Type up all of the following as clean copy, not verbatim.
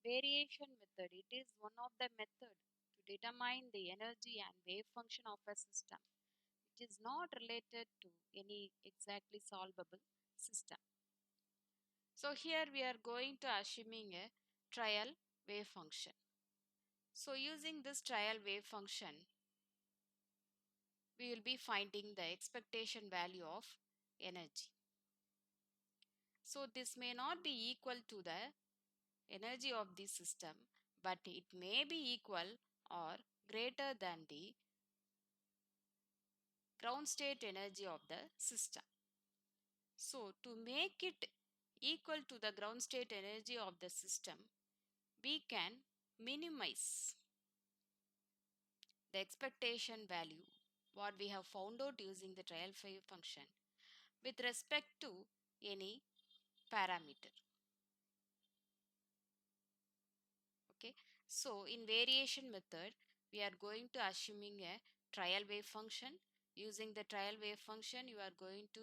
variation method. It is one of the method to determine the energy and wave function of a system which is not related to any exactly solvable system. So here we are going to assuming a trial wave function. So using this trial wave function, we will be finding the expectation value of energy. So this may not be equal to the energy of the system, but it may be equal or greater than the ground state energy of the system. So to make it equal to the ground state energy of the system, we can minimize the expectation value what we have found out using the trial wave function with respect to any parameter. Okay, so in variation method we are going to assuming a trial wave function. Using the trial wave function you are going to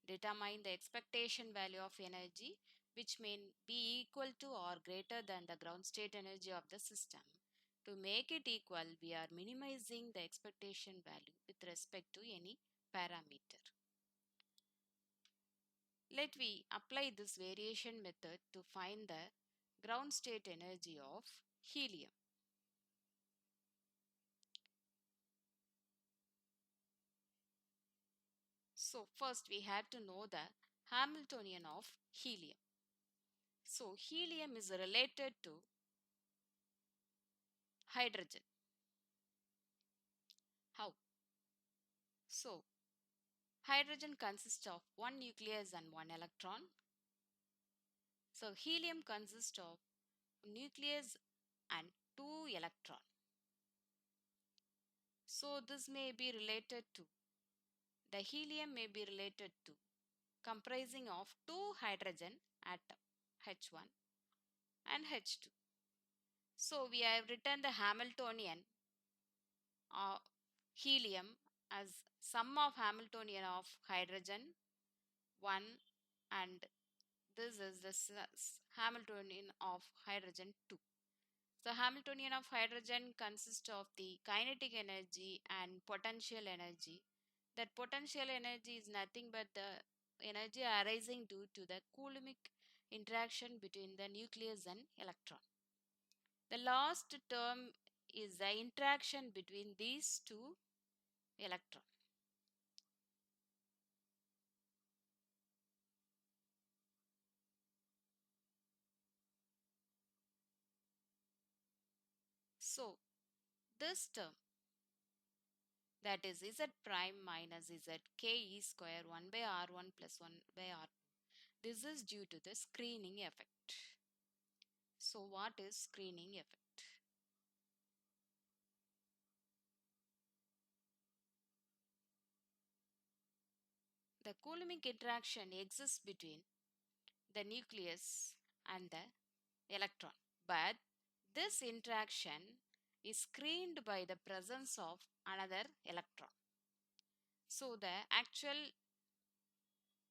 determine the expectation value of energy which may be equal to or greater than the ground state energy of the system. To make it equal, we are minimizing the expectation value with respect to any parameter. Let we apply this variation method to find the ground state energy of helium. So first we have to know the Hamiltonian of helium. So helium is related to hydrogen. How? So hydrogen consists of one nucleus and one electron. So helium consists of nucleus and two electron. So this may be related to the helium may be related to comprising of two hydrogen atom H1 and H2. So we have written the Hamiltonian of helium as sum of Hamiltonian of hydrogen 1 and this is the Hamiltonian of hydrogen 2. So Hamiltonian of hydrogen consists of the kinetic energy and potential energy. That potential energy is nothing but the energy arising due to the Coulombic interaction between the nucleus and electron. The last term is the interaction between these two electrons. So this term, that is Z prime minus Z k e square 1 by R1 plus 1 by R2. This is due to the screening effect. So what is screening effect? The Coulombic interaction exists between the nucleus and the electron, but this interaction is screened by the presence of another electron. So the actual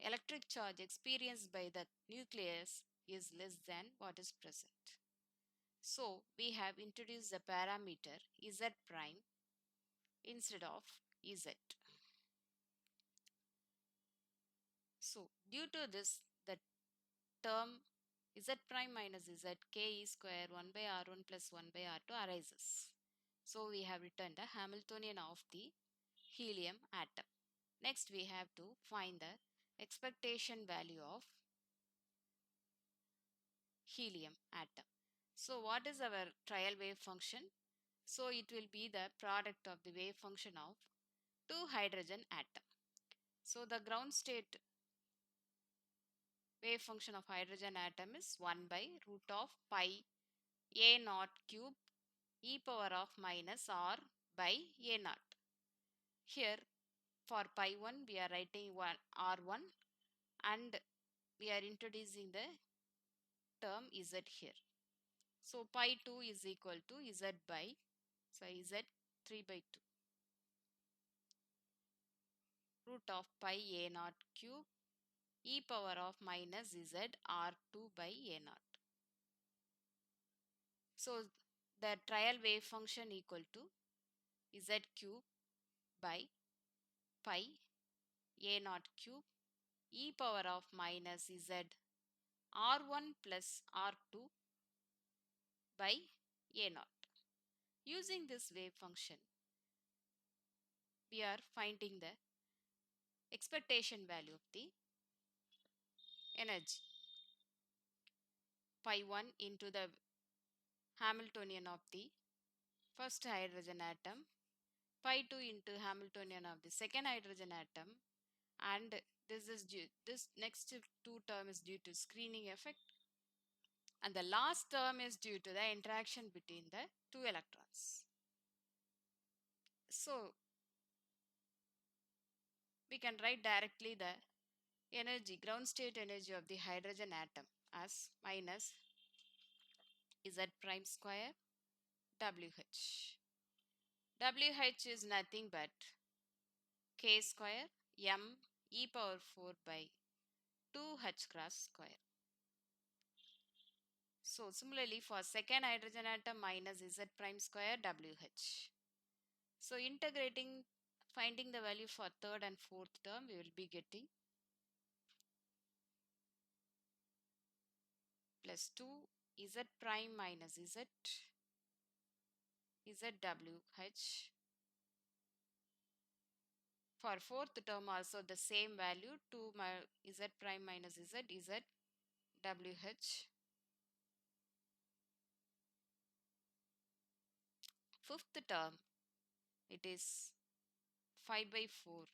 electric charge experienced by the nucleus is less than what is present. So we have introduced the parameter Z prime instead of Z. So due to this, the term Z prime minus Z k e square 1 by R1 plus 1 by R2 arises. So we have written the Hamiltonian of the helium atom. Next we have to find the expectation value of helium atom. So what is our trial wave function? So it will be the product of the wave function of two hydrogen atom. So the ground state wave function of hydrogen atom is 1 by root of pi a naught cube e power of minus r by a naught. Here for pi 1 we are writing r1 and we are introducing the term z here. So pi 2 is equal to z by z 3 by 2 root of pi a naught cube e power of minus z r2 by a naught. So the trial wave function equal to z cube by pi a naught cube e power of minus z r1 plus r2 by a naught. Using this wave function, we are finding the expectation value of the energy. Pi 1 into the Hamiltonian of the first hydrogen atom, pi 2 into Hamiltonian of the second hydrogen atom, and this next two term is due to screening effect, and the last term is due to the interaction between the two electrons. So we can write directly the energy, ground state energy of the hydrogen atom as minus z prime square WH. WH is nothing but k square m e power 4 by 2h cross square. So similarly for second hydrogen atom minus z prime square WH. So integrating, finding the value for third and fourth term, we will be getting plus 2 z prime minus zwh. For fourth term also the same value, 2 z prime minus zwh. Fifth term, it is 5 by 4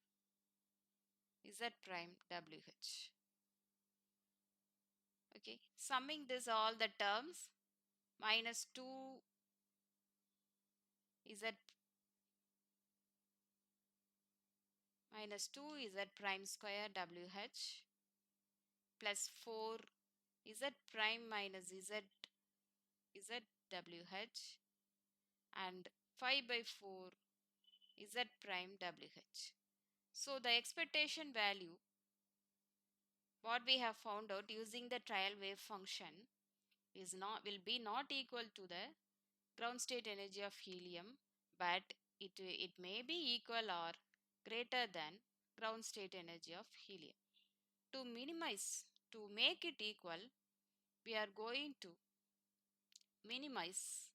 z prime wh. Okay, summing this all the terms, minus 2 z minus 2 z prime square wh plus 4 z prime minus zwh and 5 by 4 z prime wh. So the expectation value what we have found out using the trial wave function is not will be not equal to the ground state energy of helium, but it may be equal or greater than ground state energy of helium. To minimize, to make it equal, we are going to minimize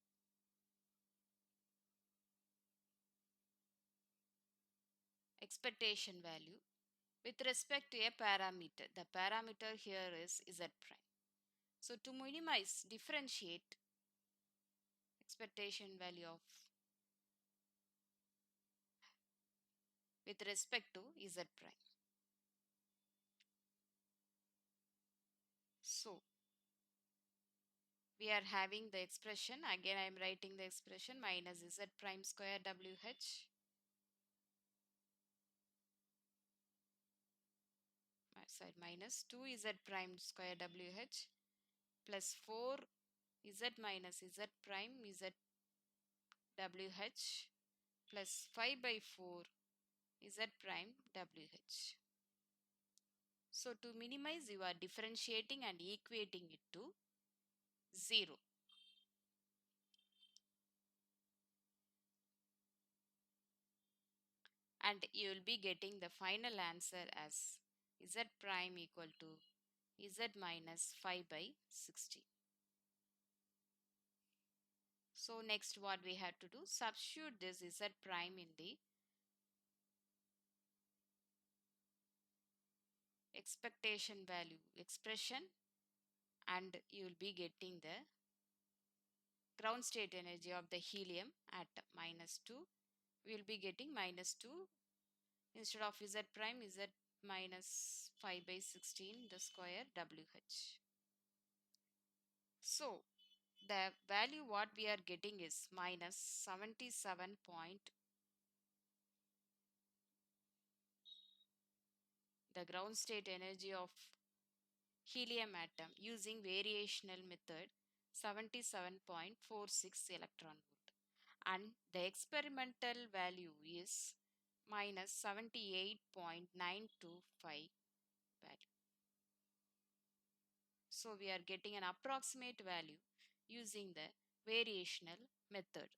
expectation value with respect to a parameter. The parameter here is z prime. So to minimize, differentiate expectation value of with respect to z prime. So we are having the expression, again I am writing the expression, minus z prime square wh sorry minus 2 z prime square wh plus 4 z minus z prime z wh plus 5 by 4 z prime wh. So to minimize, you are differentiating and equating it to 0. And you will be getting the final answer as z prime equal to z minus 5 by 60. So next what we have to do, substitute this z prime in the expectation value expression, and you will be getting the ground state energy of the helium atom minus 2. We will be getting minus 2 instead of z prime z minus 5 by 16 the square wh. So the value what we are getting is minus 77 point. The ground state energy of helium atom using variational method 77.46 electron volt, and the experimental value is minus 78.925 value. So we are getting an approximate value using the variational method.